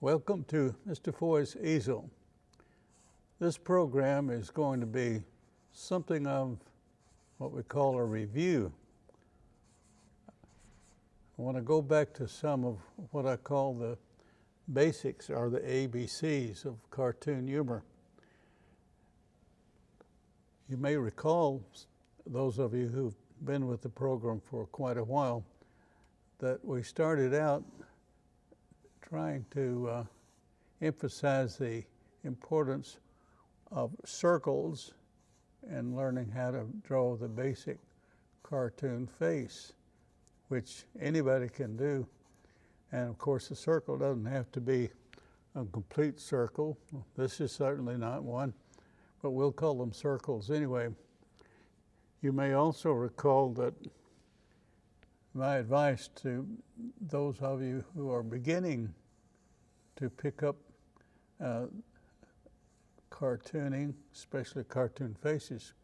Welcome to Mr. Foy's Easel. This program is going to be something of what we call a review. I want to go back to some of what I call the basics or the ABCs of cartoon humor. You may recall, those of you who've been with the program for quite a while, that we started out trying to emphasize the importance of circles and learning how to draw the basic cartoon face, which anybody can do. And of course, the circle doesn't have to be a complete circle. This is certainly not one, but we'll call them circles anyway. You may also recall that my advice to those of you who are beginning to pick up cartooning, especially cartoon faces,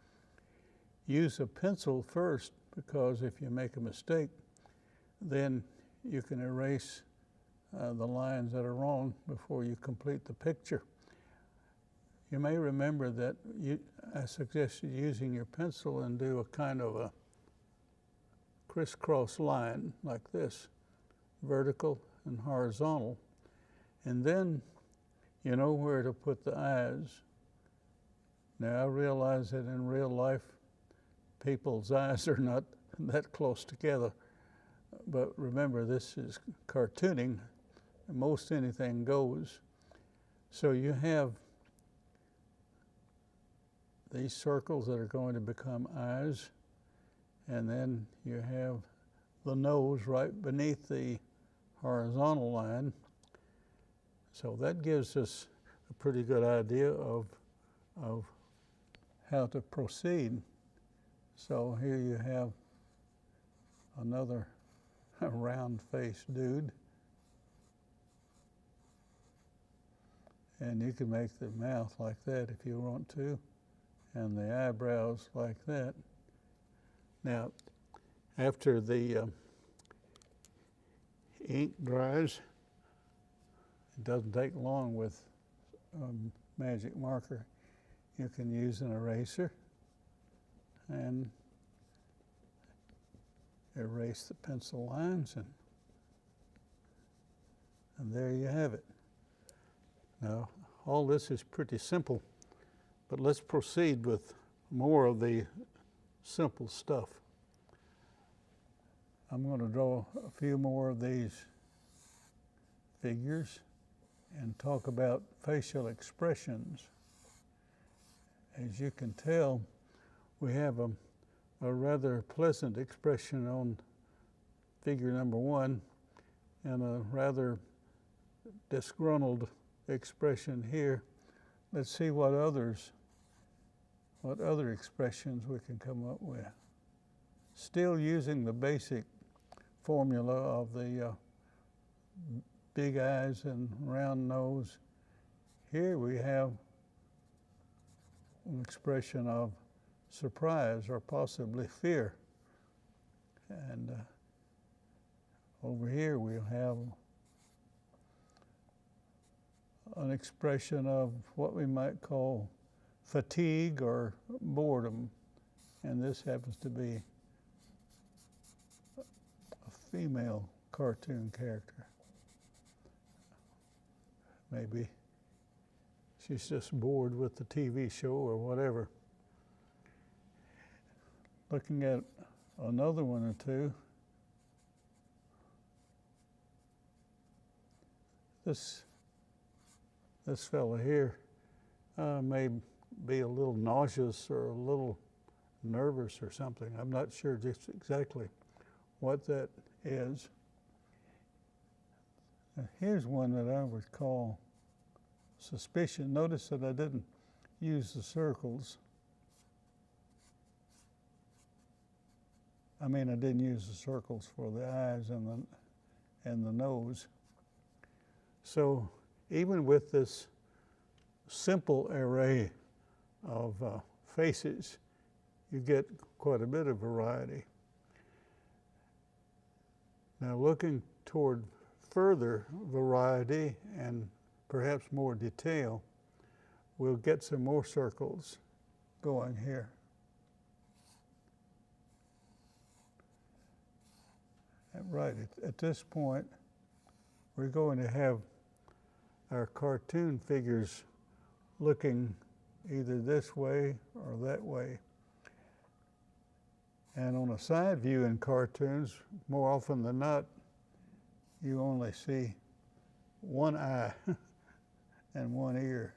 use a pencil first, because if you make a mistake, then you can erase the lines that are wrong before you complete the picture. You may remember that I suggested using your pencil and do a kind of a crisscross line like this, vertical and horizontal. And then you know where to put the eyes. Now I realize that in real life, people's eyes are not that close together. But remember, this is cartooning. Most anything goes. So you have these circles that are going to become eyes, and then you have the nose right beneath the horizontal line. So that gives us a pretty good idea of how to proceed. So here you have another round-faced dude. And you can make the mouth like that if you want to, and the eyebrows like that. Now, after the ink dries, it doesn't take long with magic marker. You can use an eraser and erase the pencil lines, and there you have it. Now, all this is pretty simple, but let's proceed with more of the simple stuff. I'm going to draw a few more of these figures and talk about facial expressions. As you can tell, we have a rather pleasant expression on figure number 1 and a rather disgruntled expression here. Let's see what other expressions we can come up with. Still using the basic formula of the big eyes and round nose. Here we have an expression of surprise or possibly fear. And over here we'll have an expression of what we might call fatigue or boredom. And this happens to be a female cartoon character. Maybe she's just bored with the TV show or whatever. Looking at another one or two, this fella here may be a little nauseous or a little nervous or something. I'm not sure just exactly what that is. Now, here's one that I would call suspicion. Notice that I didn't use the circles. I mean, I didn't use the circles for the eyes and the nose. So even with this simple array of faces, you get quite a bit of variety. Now, looking toward further variety and perhaps more detail, we'll get some more circles going here. Right, at this point, we're going to have our cartoon figures looking either this way or that way. And on a side view in cartoons, more often than not, you only see one eye and one ear.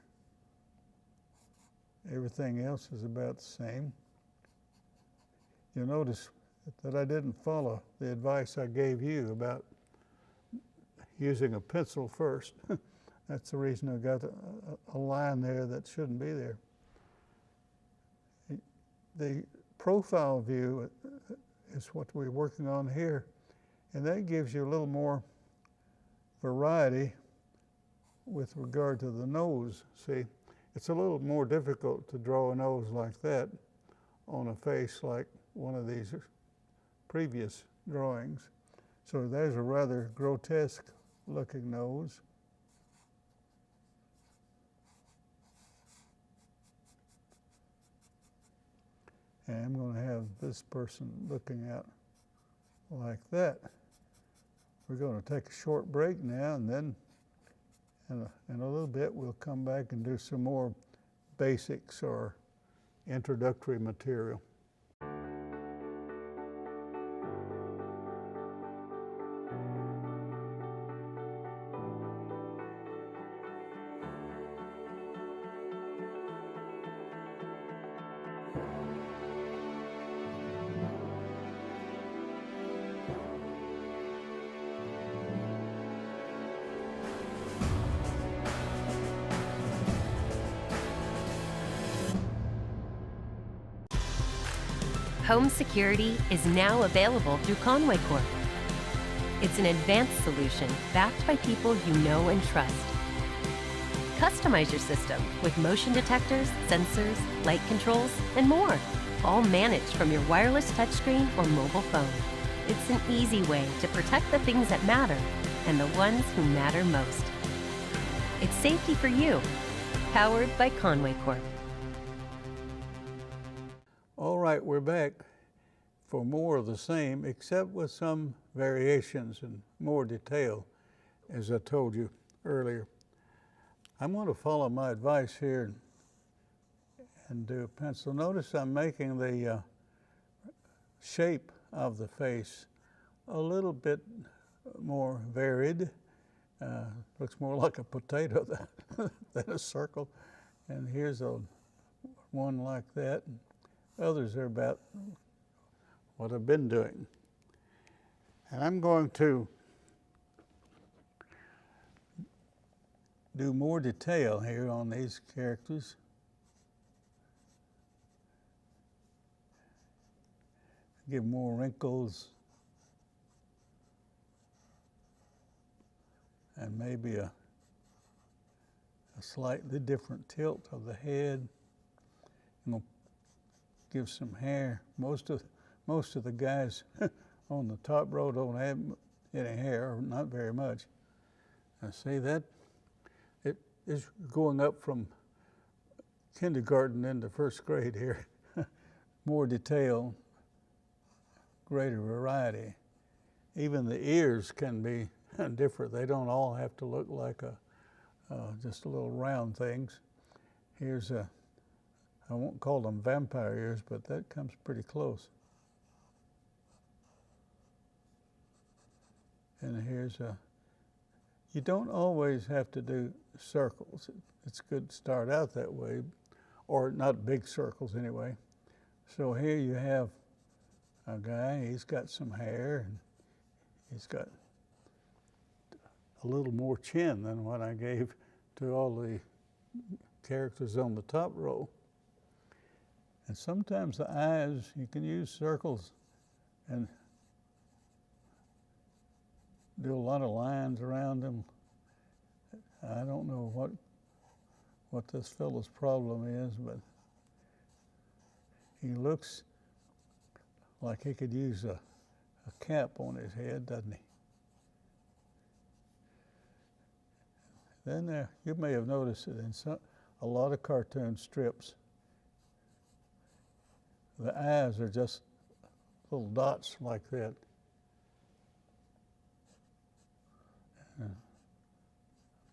Everything else is about the same. You'll notice that I didn't follow the advice I gave you about using a pencil first. That's the reason I got a line there that shouldn't be there. The profile view is what we're working on here, and that gives you a little more variety with regard to the nose. See, it's a little more difficult to draw a nose like that on a face like one of these previous drawings. So there's a rather grotesque looking nose. And I'm going to have this person looking out like that. We're going to take a short break now, and then in a little bit we'll come back and do some more basics or introductory material. Home security is now available through Conway Corp. It's an advanced solution backed by people you know and trust. Customize your system with motion detectors, sensors, light controls, and more, all managed from your wireless touchscreen or mobile phone. It's an easy way to protect the things that matter and the ones who matter most. It's safety for you, powered by Conway Corp. All right, we're back for more of the same, except with some variations and more detail, as I told you earlier. I'm going to follow my advice here and do a pencil. Notice I'm making the shape of the face a little bit more varied. Looks more like a potato than a circle. And here's one like that. Others are about what I've been doing. And I'm going to do more detail here on these characters. Give more wrinkles and maybe a slightly different tilt of the head. I'm going to give some hair. Most of the guys on the top row don't have any hair, or not very much. I see that it is going up from kindergarten into first grade here. More detail, greater variety. Even the ears can be different. They don't all have to look like just little round things. Here's I won't call them vampire ears, but that comes pretty close. And here's you don't always have to do circles. It's good to start out that way, or not big circles anyway. So here you have a guy, he's got some hair, and he's got a little more chin than what I gave to all the characters on the top row. And sometimes the eyes, you can use circles and do a lot of lines around them. I don't know what this fellow's problem is, but he looks like he could use a cap on his head, doesn't he? Then you may have noticed it in a lot of cartoon strips. The eyes are just little dots like that.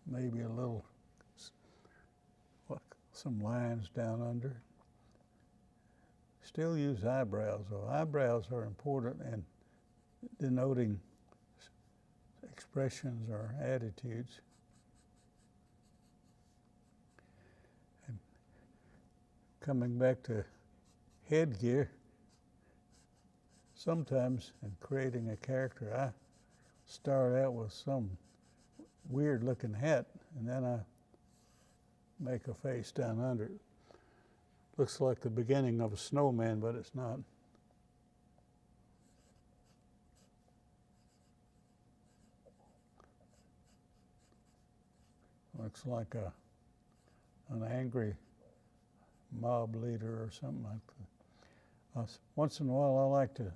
Maybe a little, some lines down under. Still use eyebrows, though. Eyebrows are important in denoting expressions or attitudes. And coming back to headgear, sometimes in creating a character, I start out with some weird looking hat, and then I make a face down under it. Looks like the beginning of a snowman, but it's not. Looks like an angry mob leader or something like that. Once in a while, I like to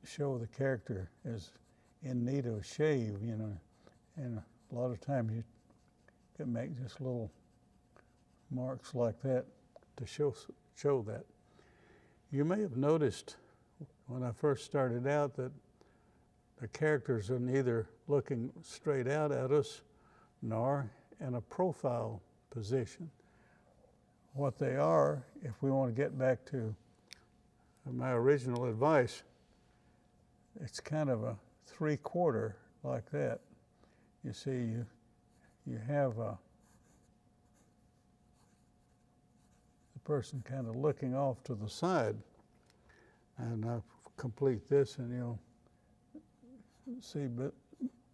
show the character is in need of a shave, you know, and a lot of times you can make just little marks like that to show that. You may have noticed when I first started out that the characters are neither looking straight out at us nor in a profile position. What they are, if we want to get back to my original advice, it's kind of a 3/4 like that. You see, you have the person kind of looking off to the side, and I'll complete this and you'll see a bit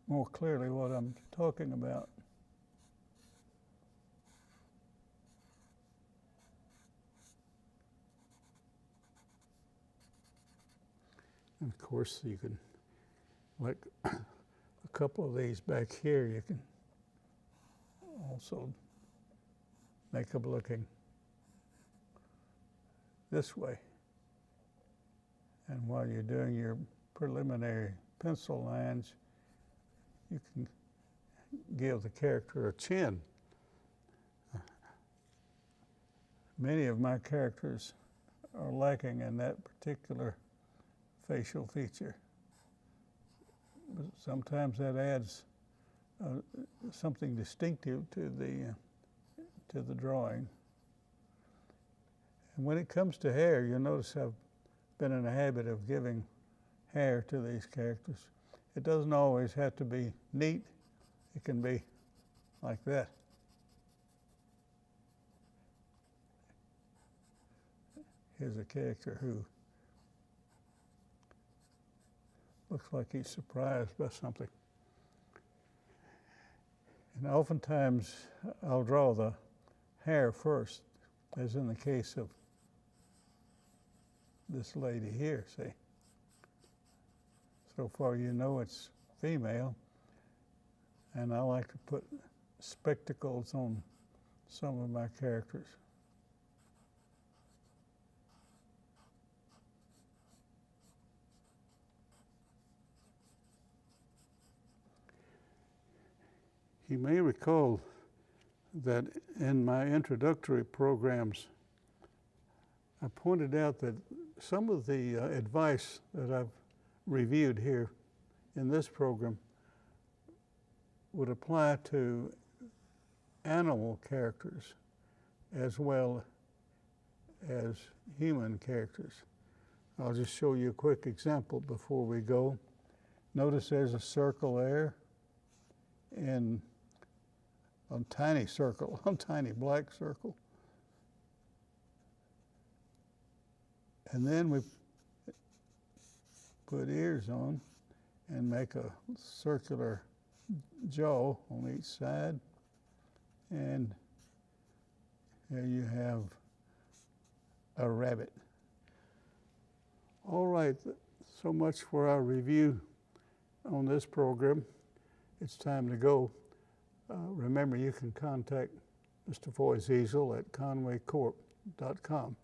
more clearly what I'm talking about. And of course, you can, like a couple of these back here, you can also make them looking this way. And while you're doing your preliminary pencil lines, you can give the character a chin. Many of my characters are lacking in that particular facial feature. But sometimes that adds something distinctive to the drawing. And when it comes to hair, you'll notice I've been in a habit of giving hair to these characters. It doesn't always have to be neat. It can be like that. Here's a character who looks like he's surprised by something. And oftentimes I'll draw the hair first, as in the case of this lady here, see. So far you know it's female, and I like to put spectacles on some of my characters. You may recall that in my introductory programs, I pointed out that some of the advice that I've reviewed here in this program would apply to animal characters as well as human characters. I'll just show you a quick example before we go. Notice there's a circle there and a tiny circle, a tiny black circle. And then we put ears on and make a circular jaw on each side. And here you have a rabbit. All right, so much for our review on this program. It's time to go. Remember, you can contact Mr. Foy's Easel at conwaycorp.com.